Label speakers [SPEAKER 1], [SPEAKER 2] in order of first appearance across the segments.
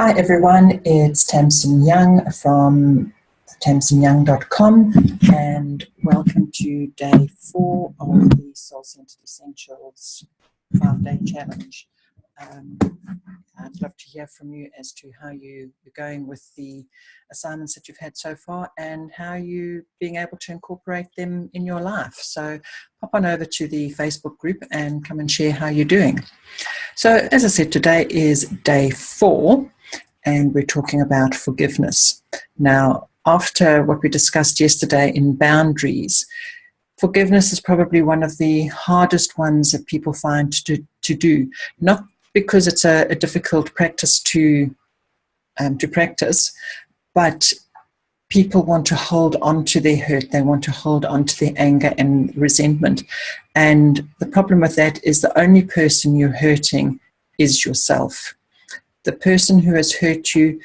[SPEAKER 1] Hi everyone, it's Tamsin Young from tamsinyoung.com and welcome to day 4 of the Soul Centered Essentials 5-day challenge. I'd love to hear from you as to how you're going with the assignments that you've had so far and how you're being able to incorporate them in your life. So pop on over to the Facebook group and come and share how you're doing. So as I said, today is day 4. And we're talking about forgiveness. Now, after what we discussed yesterday in boundaries, forgiveness is probably one of the hardest ones that people find to do. Not because it's a difficult practice to practice, but people want to hold on to their hurt. They want to hold on to their anger and resentment. And the problem with that is the only person you're hurting is yourself. The person who has hurt you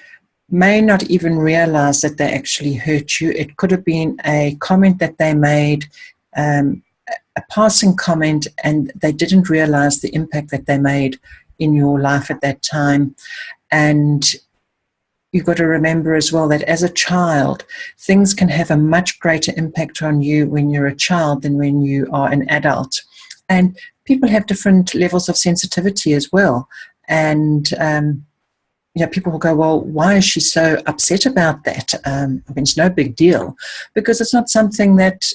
[SPEAKER 1] may not even realize that they actually hurt you. It could have been a comment that they made, a passing comment, and they didn't realize the impact that they made in your life at that time. And you've got to remember as well that as a child, things can have a much greater impact on you when you're a child than when you are an adult. And people have different levels of sensitivity as well. And people will go, well, why is she so upset about that? I mean, it's no big deal, because it's not something that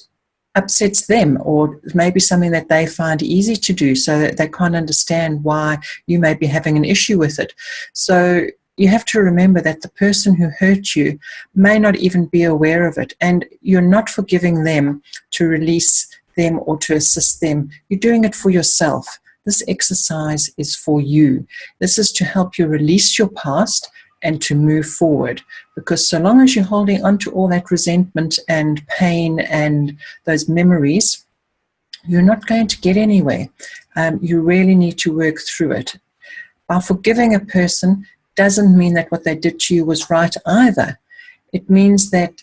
[SPEAKER 1] upsets them, or maybe something that they find easy to do, so that they can't understand why you may be having an issue with it. So you have to remember that the person who hurt you may not even be aware of it, and you're not forgiving them to release them or to assist them. You're doing it for yourself. This exercise is for you. This is to help you release your past and to move forward. Because so long as you're holding on to all that resentment and pain and those memories, you're not going to get anywhere. You really need to work through it. By forgiving a person doesn't mean that what they did to you was right either. It means that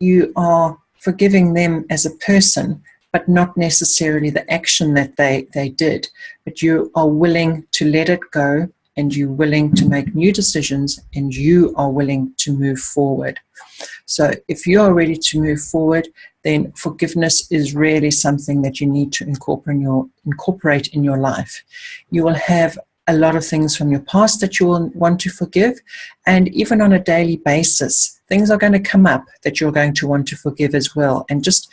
[SPEAKER 1] you are forgiving them as a person, but not necessarily the action that they did. But you are willing to let it go, and you're willing to make new decisions, and you are willing to move forward. So if you are ready to move forward, then forgiveness is really something that you need to incorporate in your life. You will have a lot of things from your past that you will want to forgive, and even on a daily basis, things are going to come up that you're going to want to forgive as well. And just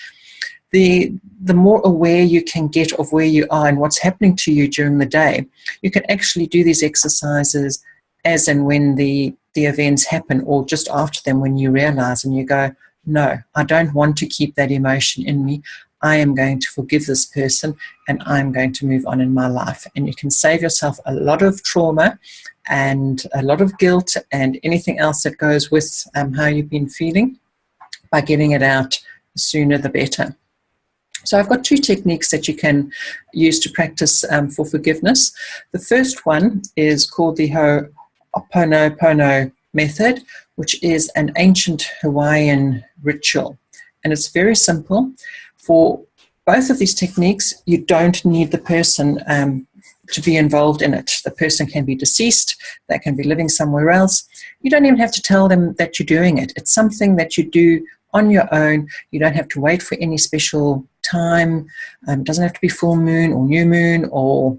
[SPEAKER 1] the more aware you can get of where you are and what's happening to you during the day, you can actually do these exercises as and when the events happen, or just after them, when you realize and you go, no, I don't want to keep that emotion in me. I am going to forgive this person, and I'm going to move on in my life. And you can save yourself a lot of trauma and a lot of guilt and anything else that goes with how you've been feeling by getting it out. The sooner the better. So I've got 2 techniques that you can use to practice for forgiveness. The first one is called the Ho'oponopono method, which is an ancient Hawaiian ritual. And it's very simple. For both of these techniques, you don't need the person to be involved in it. The person can be deceased. They can be living somewhere else. You don't even have to tell them that you're doing it. It's something that you do on your own. You don't have to wait for any special time. It doesn't have to be full moon or new moon or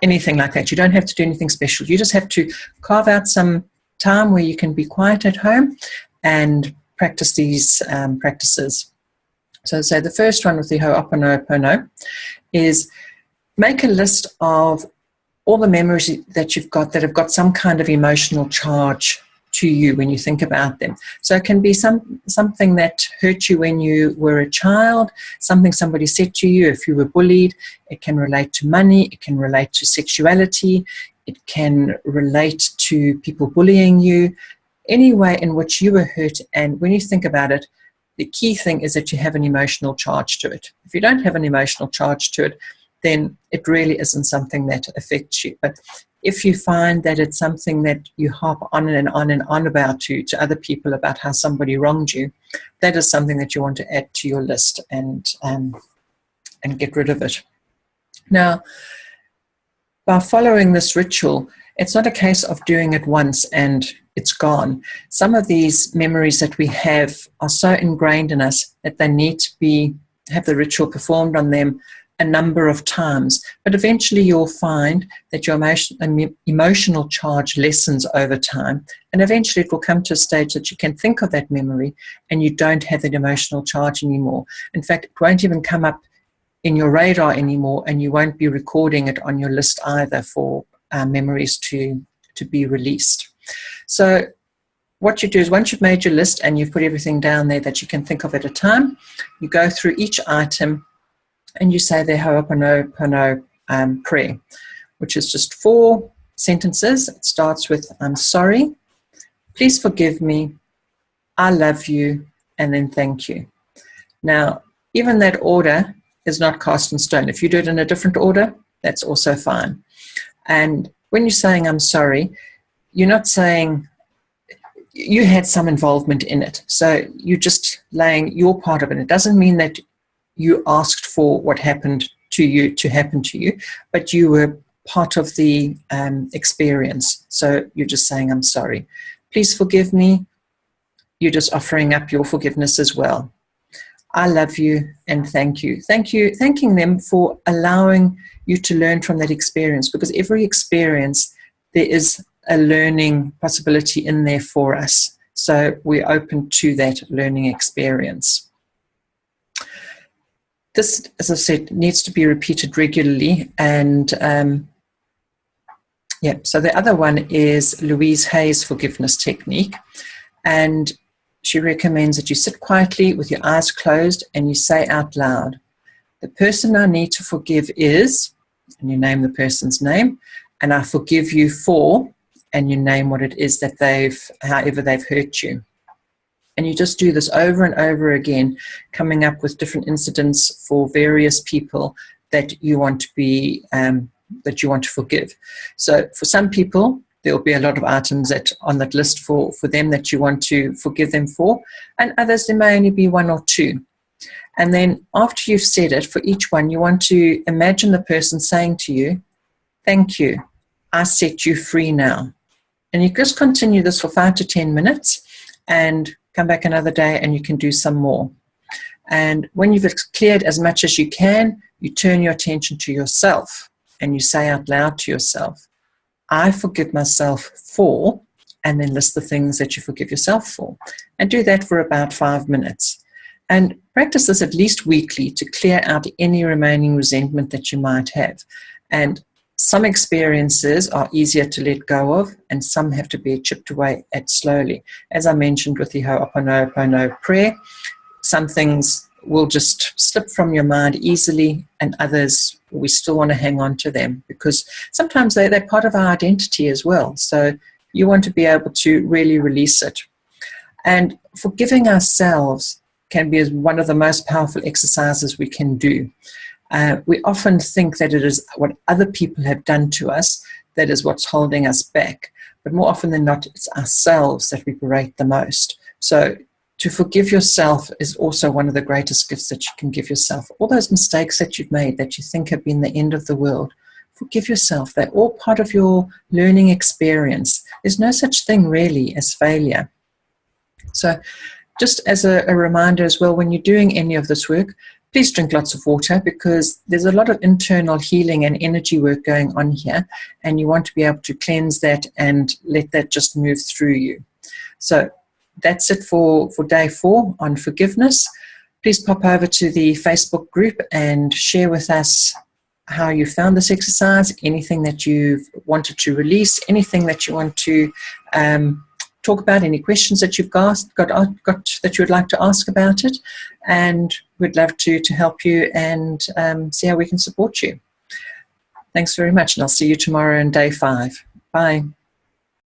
[SPEAKER 1] anything like that. You don't have to do anything special. You just have to carve out some time where you can be quiet at home and practice these practices. So the first one with the Ho'oponopono is make a list of all the memories that you've got that have got some kind of emotional charge to you when you think about them. So it can be something that hurt you when you were a child, something somebody said to you if you were bullied. It can relate to money. It can relate to sexuality. It can relate to people bullying you. Any way in which you were hurt, and when you think about it, the key thing is that you have an emotional charge to it. If you don't have an emotional charge to it, then it really isn't something that affects you. But if you find that it's something that you harp on and on and on about to other people about how somebody wronged you, that is something that you want to add to your list and get rid of it. Now, by following this ritual, it's not a case of doing it once and it's gone. Some of these memories that we have are so ingrained in us that they need to have the ritual performed on them a number of times. But eventually you'll find that your emotional charge lessens over time. And eventually it will come to a stage that you can think of that memory and you don't have that emotional charge anymore. In fact, it won't even come up in your radar anymore, and you won't be recording it on your list either for memories to be released. So what you do is, once you've made your list and you've put everything down there that you can think of at a time, you go through each item and you say the Ho'oponopono prayer, which is just 4 sentences. It starts with, I'm sorry, please forgive me, I love you, and then thank you. Now, even that order is not cast in stone. If you do it in a different order, that's also fine. And when you're saying I'm sorry, you're not saying you had some involvement in it. So you're just laying your part of it. It doesn't mean that you asked for what happened to you to happen to you, but you were part of the experience. So you're just saying, I'm sorry. Please forgive me. You're just offering up your forgiveness as well. I love you and thank you. Thanking them for allowing you to learn from that experience, because every experience, there is a learning possibility in there for us. So we're open to that learning experience. This, as I said, needs to be repeated regularly. And so the other one is Louise Hay's forgiveness technique. And she recommends that you sit quietly with your eyes closed and you say out loud, the person I need to forgive is, and you name the person's name, and I forgive you for, and you name what it is that however they've hurt you. And you just do this over and over again, coming up with different incidents for various people that you want to forgive. So for some people, there'll be a lot of items on that list for them that you want to forgive them for, and others there may only be 1 or 2. And then after you've said it, for each one, you want to imagine the person saying to you, thank you, I set you free now. And you just continue this for 5 to 10 minutes and come back another day and you can do some more. And when you've cleared as much as you can, you turn your attention to yourself and you say out loud to yourself, I forgive myself for, and then list the things that you forgive yourself for. And do that for about 5 minutes. And practice this at least weekly to clear out any remaining resentment that you might have. And some experiences are easier to let go of, and some have to be chipped away at slowly. As I mentioned with the Ho'oponopono prayer, some things will just slip from your mind easily, and others, we still want to hang on to them because sometimes they're part of our identity as well. So you want to be able to really release it. And forgiving ourselves can be one of the most powerful exercises we can do. We often think that it is what other people have done to us that is what's holding us back. But more often than not, it's ourselves that we berate the most. So to forgive yourself is also one of the greatest gifts that you can give yourself. All those mistakes that you've made that you think have been the end of the world, forgive yourself. They're all part of your learning experience. There's no such thing really as failure. So just as a reminder as well, when you're doing any of this work, please drink lots of water because there's a lot of internal healing and energy work going on here, and you want to be able to cleanse that and let that just move through you. So that's it for day 4 on forgiveness. Please pop over to the Facebook group and share with us how you found this exercise, anything that you've wanted to release, anything that you want to talk about, any questions that you've got that you would like to ask about it, and we'd love to help you and see how we can support you. Thanks very much, and I'll see you tomorrow in day 5. Bye.